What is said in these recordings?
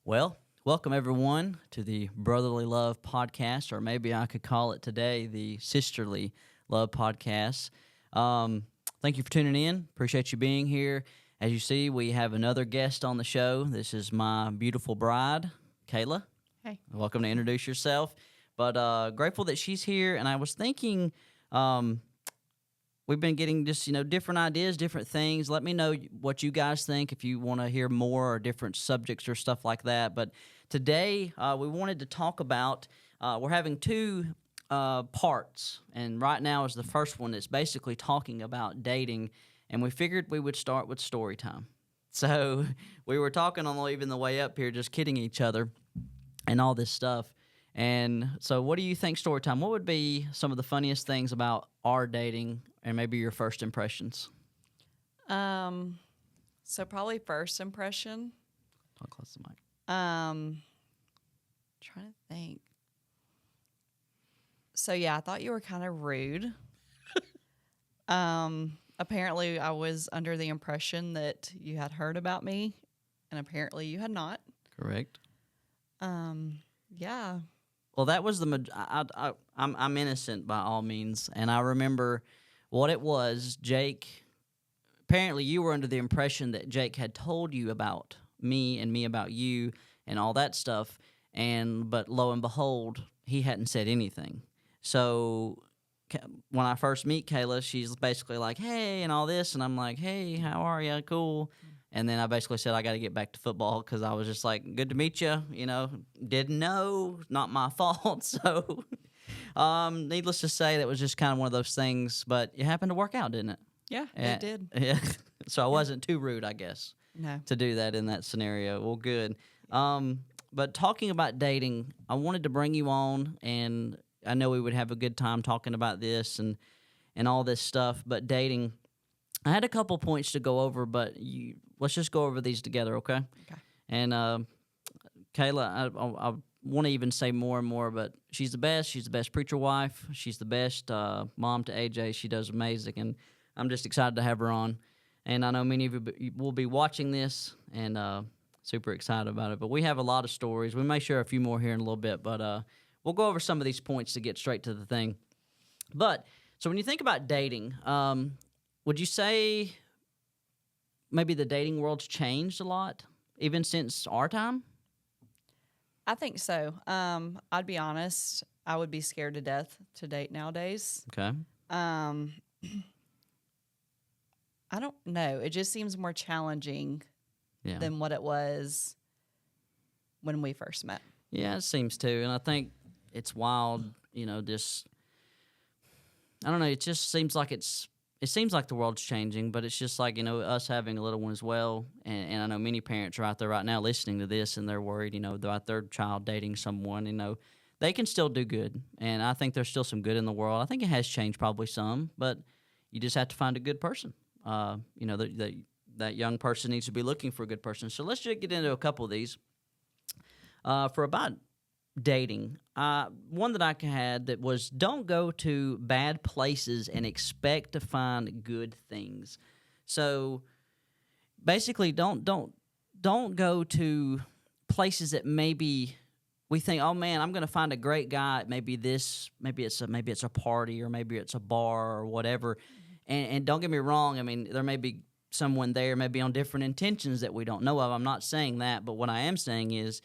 Well, welcome everyone to the Brotherly Love Podcast, or maybe I could call it today the Sisterly Love Podcast. Thank you for tuning in. Appreciate you being here. As you see, we have another guest on the show. This is my beautiful bride, Kaylah. Hey. Welcome to introduce yourself. But grateful that she's here, and I was thinking we've been getting just, different ideas, different things. Let me know what you guys think if you want to hear more or different subjects or stuff like that. But today we wanted to talk about, we're having two parts. And right now is the first one that's basically talking about dating. And we figured we would start with story time. So we were talking on even the way up here, just kidding each other and all this stuff. And so what do you think story time? What would be some of the funniest things about our dating and maybe your first impressions? So probably first impression. Talk close to the mic. Trying to think. So yeah, I thought you were kind of rude. Apparently I was under the impression that you had heard about me, and apparently you had not. Correct. Yeah. Well, that was I'm innocent by all means, and I remember what it was. Jake, apparently you were under the impression that Jake had told you about me and me about you and all that stuff, but lo and behold, he hadn't said anything. So when I first meet Kaylah, she's basically like, hey, and all this, and I'm like, hey, how are you? Cool. And then I basically said I got to get back to football because I was just like, good to meet you, didn't know, not my fault. So needless to say, that was just kind of one of those things, but it happened to work out, didn't it? Yeah, it did. Yeah. So I wasn't too rude, I guess, No. to do that in that scenario. Well, good. But talking about dating, I wanted to bring you on, and I know we would have a good time talking about this and all this stuff, but dating, I had a couple points to go over, but let's just go over these together, okay? Okay. And Kaylah, I want to even say more and more, but she's the best. She's the best preacher wife. She's the best mom to AJ. She does amazing, and I'm just excited to have her on. And I know many of you will be watching this and super excited about it. But we have a lot of stories. We may share a few more here in a little bit, but we'll go over some of these points to get straight to the thing. But so when you think about dating, would you say maybe the dating world's changed a lot, even since our time? I think so. I'd be honest, I would be scared to death to date nowadays. Okay. I don't know. It just seems more challenging than what it was when we first met. Yeah, it seems to. And I think it's wild, just, I don't know, it just seems like it seems like the world's changing, but it's just like, us having a little one as well. And I know many parents are out there right now listening to this, and they're worried, about their child dating someone, they can still do good. And I think there's still some good in the world. I think it has changed probably some, but you just have to find a good person. That young person needs to be looking for a good person. So let's just get into a couple of these. For about dating, one that I had that was don't go to bad places and expect to find good things. So basically, don't go to places that maybe we think, oh man, I'm going to find a great guy. Maybe it's a party, or maybe it's a bar or whatever. And don't get me wrong. I mean, there may be someone there, maybe on different intentions that we don't know of. I'm not saying that, but what I am saying is,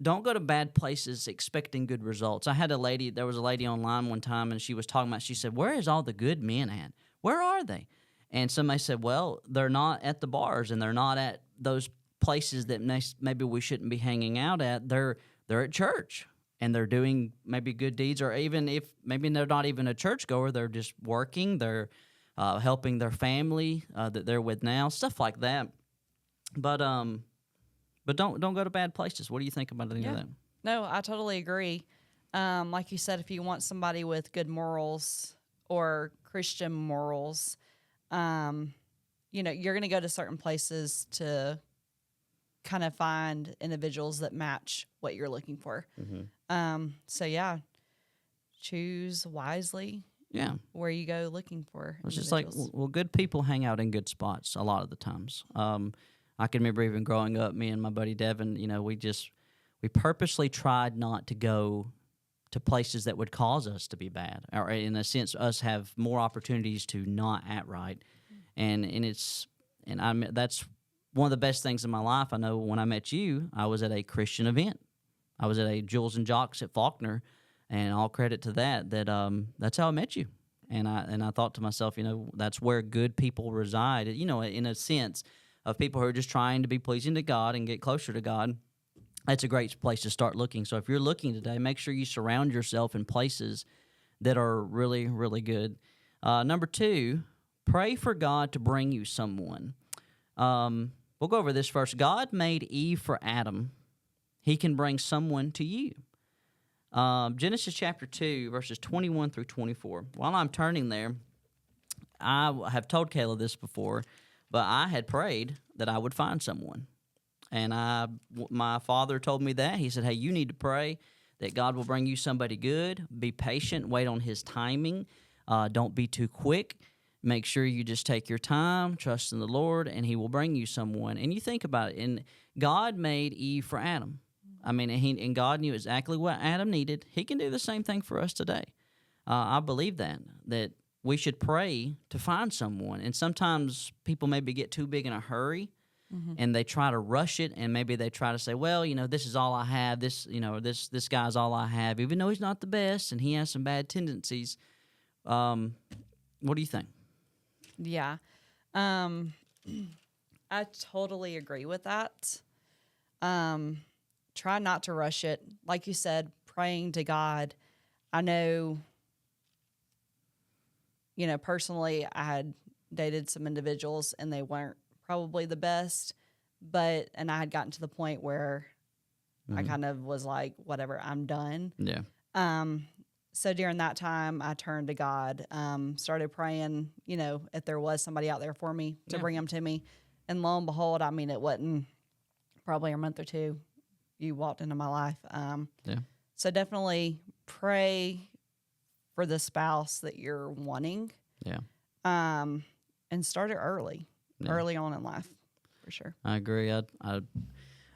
don't go to bad places expecting good results. There was a lady online one time, and she was talking about, she said, where is all the good men at? Where are they? And somebody said, well, they're not at the bars, and they're not at those places that maybe we shouldn't be hanging out at. They're at church, and they're doing maybe good deeds, or even if maybe they're not even a churchgoer, they're just working, they're helping their family that they're with now, stuff like that. But don't go to bad places. What do you think about any of that? No, I totally agree. Like you said, if you want somebody with good morals or Christian morals, you're going to go to certain places to kind of find individuals that match what you're looking for. Mm-hmm. So yeah, choose wisely. Yeah, where you go looking for. It's just like, well, good people hang out in good spots a lot of the times. I can remember even growing up, me and my buddy Devin, we purposely tried not to go to places that would cause us to be bad, or in a sense, us have more opportunities to not act right. That's one of the best things in my life. I know when I met you, I was at a Christian event. I was at a Jules and Jocks at Faulkner, and all credit to that. That's how I met you. And I thought to myself, that's where good people reside. In a sense of people who are just trying to be pleasing to God and get closer to God. That's a great place to start looking. So if you're looking today, make sure you surround yourself in places that are really, really good. Number 2, pray for God to bring you someone. We'll go over this first. God made Eve for Adam. He can bring someone to you. Genesis chapter 2, verses 21 through 24. While I'm turning there, I have told Kaylah this before, but I had prayed that I would find someone. And my father told me that. He said, hey, you need to pray that God will bring you somebody good. Be patient. Wait on his timing. Don't be too quick. Make sure you just take your time, trust in the Lord, and he will bring you someone. And you think about it, and God made Eve for Adam. And God knew exactly what Adam needed. He can do the same thing for us today. I believe that we should pray to find someone. And sometimes people maybe get too big in a hurry, and they try to rush it, and maybe they try to say, well, this is all I have. This guy's all I have, even though he's not the best and he has some bad tendencies. What do you think? Yeah. I totally agree with that. Try not to rush it. Like you said, praying to God. I know, personally, I had dated some individuals and they weren't probably the best, and I had gotten to the point where I kind of was like, whatever, I'm done. Yeah. So during that time, I turned to God, started praying, if there was somebody out there for me to bring them to me. And lo and behold, it wasn't probably a month or two, you walked into my life. So definitely pray for the spouse that you're wanting. Yeah. And start it early on in life, for sure. I agree.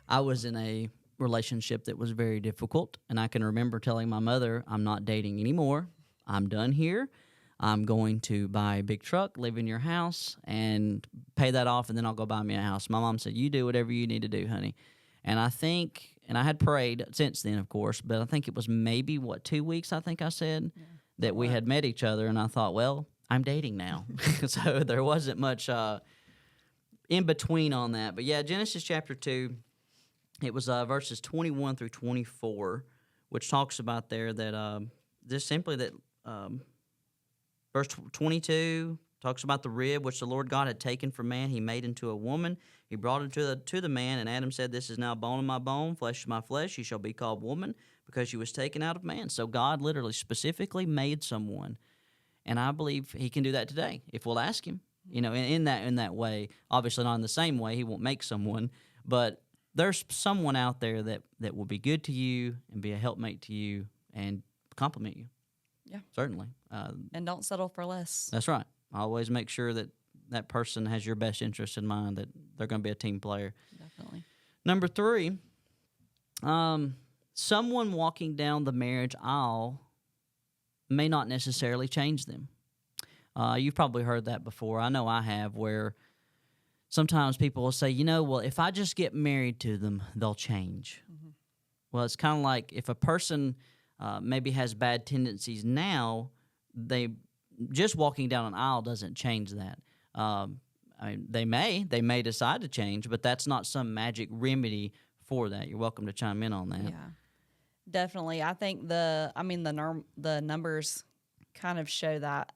I was in a relationship that was very difficult, and I can remember telling my mother, I'm not dating anymore. I'm done here. I'm going to buy a big truck, live in your house, and pay that off, and then I'll go buy me a house. My mom said, you do whatever you need to do, honey. And I think, and I had prayed since then, of course, but I think it was maybe, 2 weeks, I think I said, that we had met each other, and I thought, well, I'm dating now. So there wasn't much in between on that. But yeah, Genesis chapter 2, it was verses 21 through 24, which talks about there that just simply that verse 22 talks about the rib which the Lord God had taken from man. He made into a woman. He brought it to the man, and Adam said, this is now bone of my bone, flesh of my flesh. She shall be called woman because she was taken out of man. So God literally specifically made someone. And I believe he can do that today if we'll ask him. In that way. Obviously not in the same way. He won't make someone, but there's someone out there that will be good to you and be a helpmate to you and compliment you. Yeah, certainly. And don't settle for less. That's right. Always make sure that person has your best interest in mind. That they're going to be a team player. Definitely. Number 3, someone walking down the marriage aisle may not necessarily change them. You've probably heard that before. I know I have, where sometimes people will say, well, if I just get married to them, they'll change. Mm-hmm. Well, it's kind of like if a person maybe has bad tendencies now, just walking down an aisle doesn't change that. They may decide to change, but that's not some magic remedy for that. You're welcome to chime in on that. Yeah. Definitely. I think the numbers kind of show that.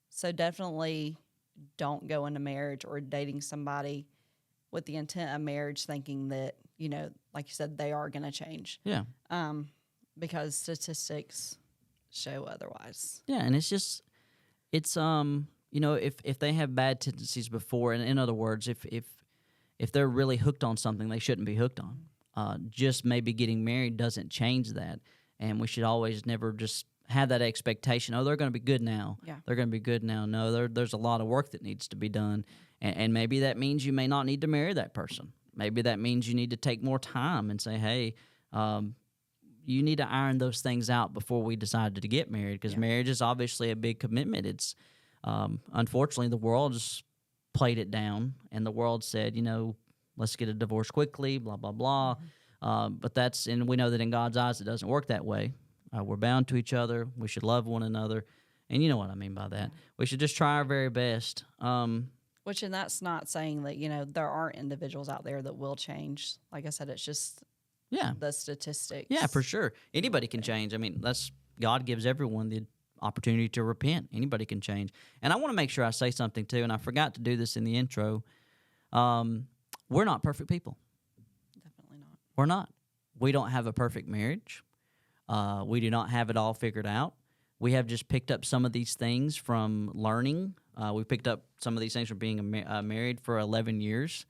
So definitely don't go into marriage or dating somebody with the intent of marriage thinking that, like you said, they are going to change. Yeah. Because statistics show otherwise. Yeah, and it's if they have bad tendencies before, and in other words, if they're really hooked on something they shouldn't be hooked on. Just maybe getting married doesn't change that, and we should always never just have that expectation. Oh, they're going to be good now. Yeah. They're going to be good now. No, there's a lot of work that needs to be done, And maybe that means you may not need to marry that person. Maybe that means you need to take more time and say, hey, you need to iron those things out before we decided to get married, because marriage is obviously a big commitment. It's unfortunately, the world just played it down, and the world said, let's get a divorce quickly, blah, blah, blah. But and we know that in God's eyes, it doesn't work that way. We're bound to each other. We should love one another. And you know what I mean by that. We should just try our very best. And that's not saying that, there aren't individuals out there that will change. Like I said, it's just the statistics. Yeah, for sure. Anybody can change. I mean, God gives everyone the opportunity to repent. Anybody can change. And I want to make sure I say something too, and I forgot to do this in the intro. We're not perfect people. Definitely not. We're not. We don't have a perfect marriage. We do not have it all figured out. We have just picked up some of these things from learning. We picked up some of these things from being married for 11 years.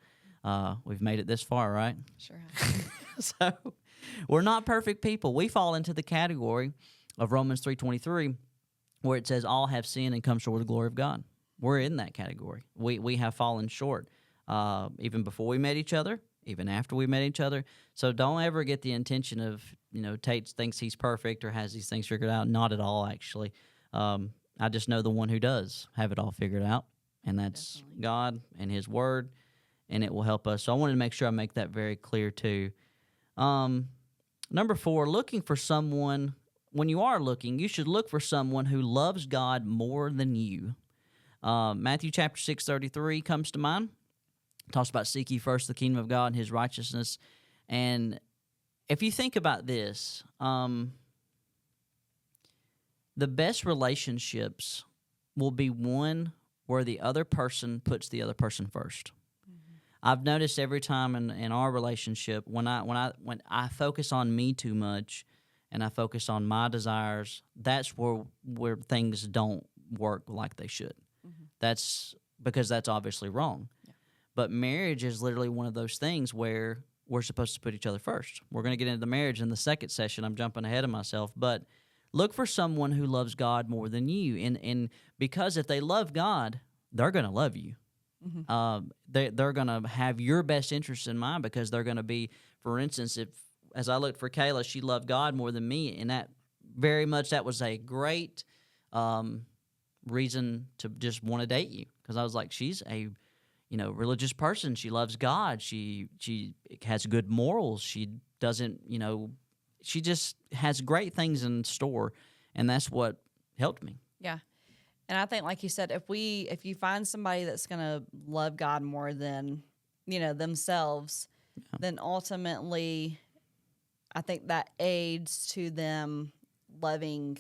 We've made it this far, right? Sure have. So we're not perfect people. We fall into the category of Romans 3:23, where it says all have sinned and come short of the glory of God. We're in that category. We have fallen short, even before we met each other, even after we met each other. So don't ever get the intention of, Tate thinks he's perfect or has these things figured out. Not at all, actually. I just know the one who does have it all figured out, and that's Definitely. God and His Word, and it will help us. So I wanted to make sure I make that very clear too. Number 4, looking for someone. When you are looking, you should look for someone who loves God more than you. Matthew chapter 6:33 comes to mind. It talks about seek ye first the kingdom of God and His righteousness. And if you think about this, the best relationships will be one where the other person puts the other person first. Mm-hmm. I've noticed every time in our relationship, when I focus on me too much and I focus on my desires, that's where things don't work like they should. Mm-hmm. That's because that's obviously wrong. Yeah. But marriage is literally one of those things where we're supposed to put each other first. We're going to get into the marriage in the second session. I'm jumping ahead of myself, but look for someone who loves God more than you. And because if they love God, they're going to love you. Mm-hmm. They're going to have your best interest in mind, because they're going to be, for instance, as I looked for Kaylah, she loved God more than me, and that was a great reason to just want to date you, because I was like, she's a religious person. She loves God. She has good morals. She doesn't, she just has great things in store, and that's what helped me. Yeah. And I think, like you said, if you find somebody that's going to love God more than, themselves, then ultimately I think that aids to them loving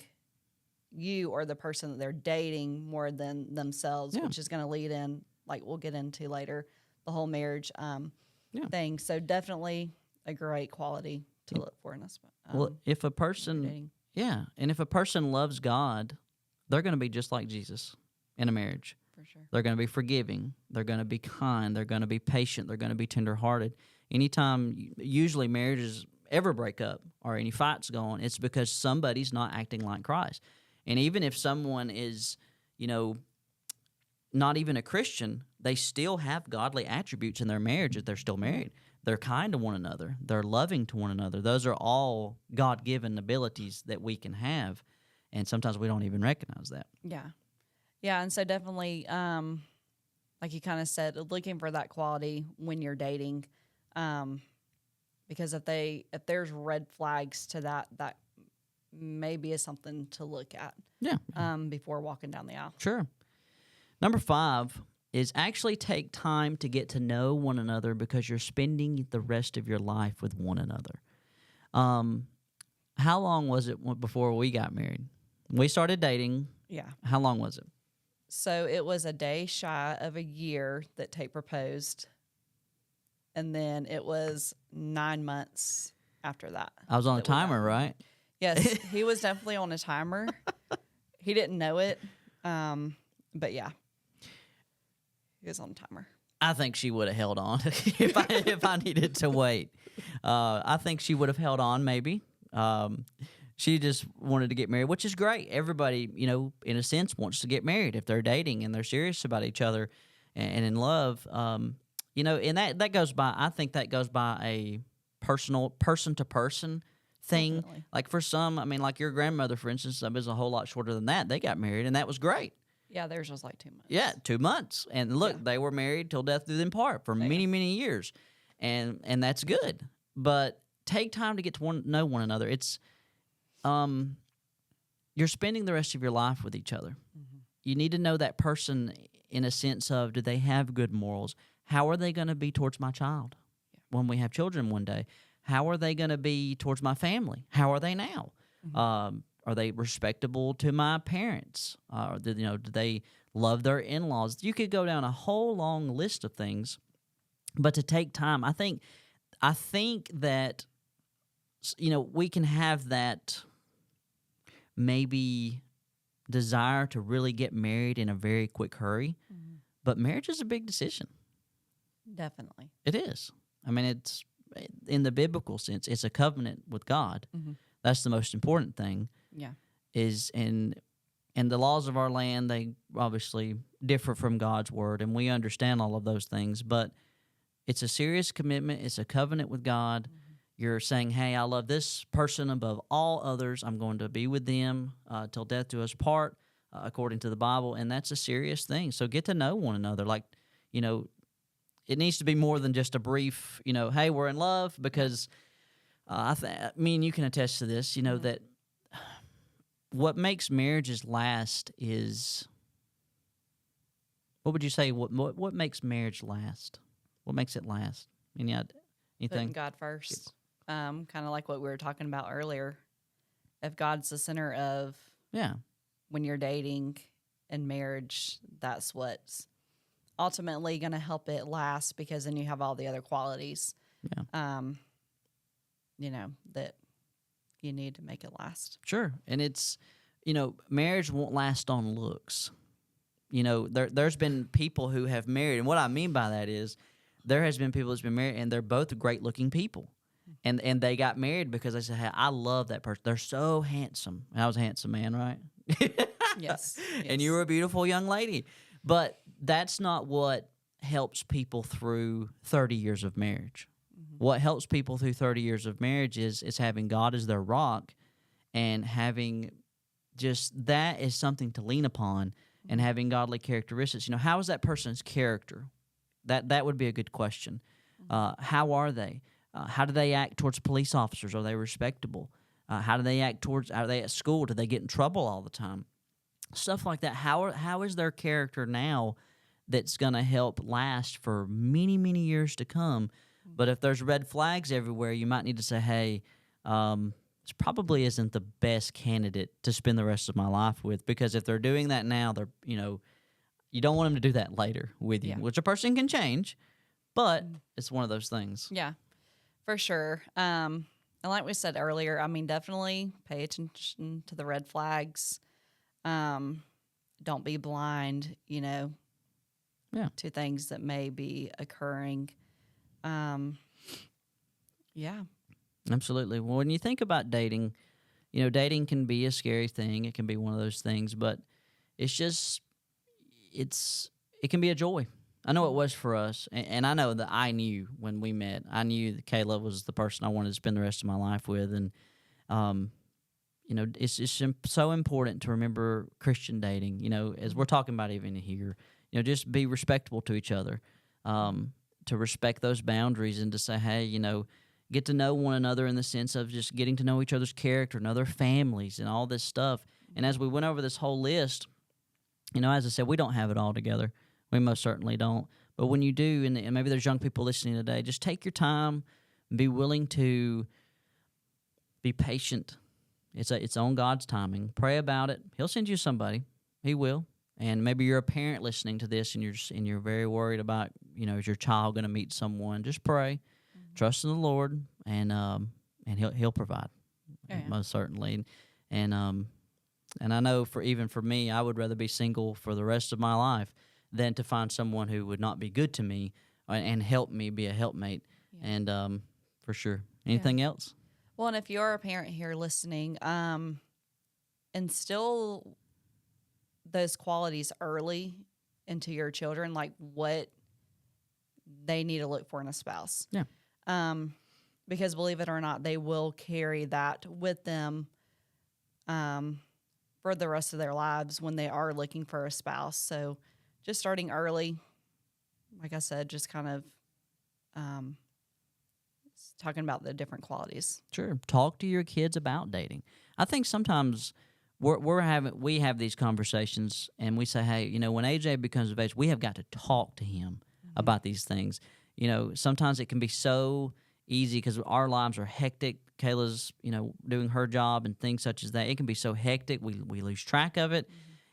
you or the person that they're dating more than themselves, which is going to lead in, like we'll get into later, the whole marriage thing. So definitely a great quality to look for in us. If a person, and if a person loves God, they're going to be just like Jesus in a marriage. For sure. They're going to be forgiving. They're going to be kind. They're going to be patient. They're going to be tenderhearted. Usually marriages ever break up or any fights go on, it's because somebody's not acting like Christ. And even if someone is, not even a Christian, they still have godly attributes in their marriage if they're still married. They're kind to one another. They're loving to one another. Those are all God-given abilities that we can have, and sometimes we don't even recognize that. Yeah. Yeah, and so definitely, like you kind of said, looking for that quality when you're dating, because if there's red flags to that maybe is something to look at. Yeah. Before walking down the aisle. Sure. Number 5 is actually take time to get to know one another, because you're spending the rest of your life with one another. How long was it before we got married? We started dating. Yeah. How long was it? So it was a day shy of a year that Tate proposed, and then it was 9 months after that. I was on a timer, right? Yes, he was definitely on a timer. He didn't know it, but yeah. He was on timer. I think she would have held on if I needed to wait. I think she would have held on maybe. She just wanted to get married, which is great. Everybody, in a sense, wants to get married if they're dating and they're serious about each other. and in love, you know, and that goes by. I think that goes by a personal, person to person thing. Definitely. Like for some, I mean, like your grandmother, for instance, is a whole lot shorter than that. They got married, and that was great. Yeah, theirs was like 2 months. Yeah, 2 months, and look, Yeah. they were married till death do them part for many, many years, and that's good. But take time to get to know one another. It's you're spending the rest of your life with each other. Mm-hmm. You need to know that person in a sense of, do they have good morals? How are they going to be towards my child when we have children one day? How are they going to be towards my family? How are they now? Mm-hmm. Are they respectable to my parents? Do they love their in-laws? You could go down a whole long list of things, but to take time, I think that, you know, we can have that maybe desire to really get married in a very quick hurry, but marriage is a big decision. Definitely. It is. I mean, it's in the biblical sense, it's a covenant with God. Mm-hmm. That's the most important thing. Yeah. Is in the laws of our land, they obviously differ from God's word, and we understand all of those things, but it's a serious commitment. It's a covenant with God. Mm-hmm. You're saying, hey, I love this person above all others. I'm going to be with them till death do us part, according to the Bible, and that's a serious thing. So get to know one another. Like, you know, it needs to be more than just a brief, you know, hey, we're in love, because I mean, you can attest to this, you know, that what makes marriages last is, what would you say, what makes marriage last? What makes it last? Anything? Putting God first. Kind of like what we were talking about earlier. If God's the center of when you're dating and marriage, that's what's ultimately going to help it last, because then you have all the other qualities, you know, that you need to make it last. Sure. And it's, you know, marriage won't last on looks. You know, there's been people who have married, and what I mean by that is there has been people that's been married, and they're both great-looking people. And they got married because they said, hey, I love that person. They're so handsome. And I was a handsome man, right? Yes. And you were a beautiful young lady. But that's not what helps people through 30 years of marriage. Mm-hmm. What helps people through 30 years of marriage is having God as their rock, and having just that is something to lean upon, and having godly characteristics. You know, how is that person's character? That would be a good question. How are they? How do they act towards police officers? Are they respectable? How do they act towards? Are they at school? Do they get in trouble all the time? Stuff like that. How is their character now that's going to help last for many, many years to come? But if there's red flags everywhere, you might need to say, hey, this probably isn't the best candidate to spend the rest of my life with, because if they're doing that now, they're, you know, you don't want them to do that later with you, which a person can change, but it's one of those things. Yeah, for sure. And like we said earlier, I mean, definitely pay attention to the red flags. Don't be blind, you know, to things that may be occurring. Yeah. Absolutely. Well, when you think about dating, you know, dating can be a scary thing. It can be one of those things, but it's just, it can be a joy. I know it was for us, and I know that I knew when we met, I knew that Kaylah was the person I wanted to spend the rest of my life with, and you know, it's just so important to remember Christian dating. You know, as we're talking about even here, you know, just be respectful to each other, to respect those boundaries, and to say, hey, you know, get to know one another in the sense of just getting to know each other's character and other families and all this stuff. And as we went over this whole list, you know, as I said, we don't have it all together. We most certainly don't. But when you do, and maybe there's young people listening today, just take your time, be willing to be patient. It's on God's timing. Pray about it. He'll send you somebody. He will. And maybe you're a parent listening to this, and you're very worried about, you know, is your child going to meet someone? Just pray, trust in the Lord, and He'll provide, most certainly. And I know for me, I would rather be single for the rest of my life than to find someone who would not be good to me and help me be a helpmate. Yeah. And for sure. Anything else? Well, and if you're a parent here listening, instill those qualities early into your children, like what they need to look for in a spouse. Yeah. Because believe it or not, they will carry that with them for the rest of their lives when they are looking for a spouse. So just starting early, like I said, just kind of talking about the different qualities. Sure. Talk to your kids about dating. I think sometimes we have these conversations and we say, hey, when AJ becomes of age, we have got to talk to him about these things. Sometimes it can be so easy because our lives are hectic. Kaylah's, doing her job and things such as that. It can be so hectic we lose track of it.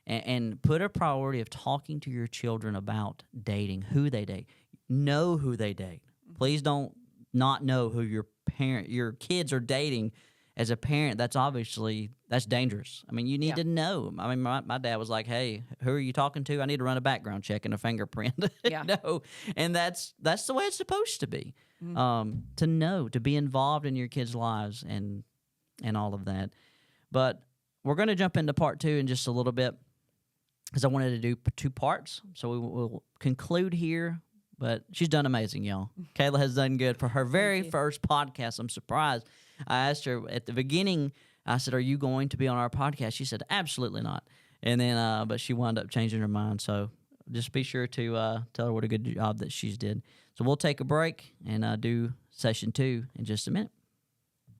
And put a priority of talking to your children about dating, who they date, know who they date. Please don't not know who your kids are dating. As a parent, that's dangerous. I mean, you need to know. I mean, my dad was like, "Hey, who are you talking to? I need to run a background check and a fingerprint." Yeah. No, and that's the way it's supposed to be. To know, to be involved in your kids' lives and all of that. But we're going to jump into part 2 in just a little bit because I wanted to do 2 parts. So we will conclude here. But she's done amazing, y'all. Kaylah has done good for her very first podcast. I'm surprised. I asked her at the beginning, I said, are you going to be on our podcast? She said, absolutely not. And then, but she wound up changing her mind. So just be sure to tell her what a good job that she's did. So we'll take a break and do session 2 in just a minute.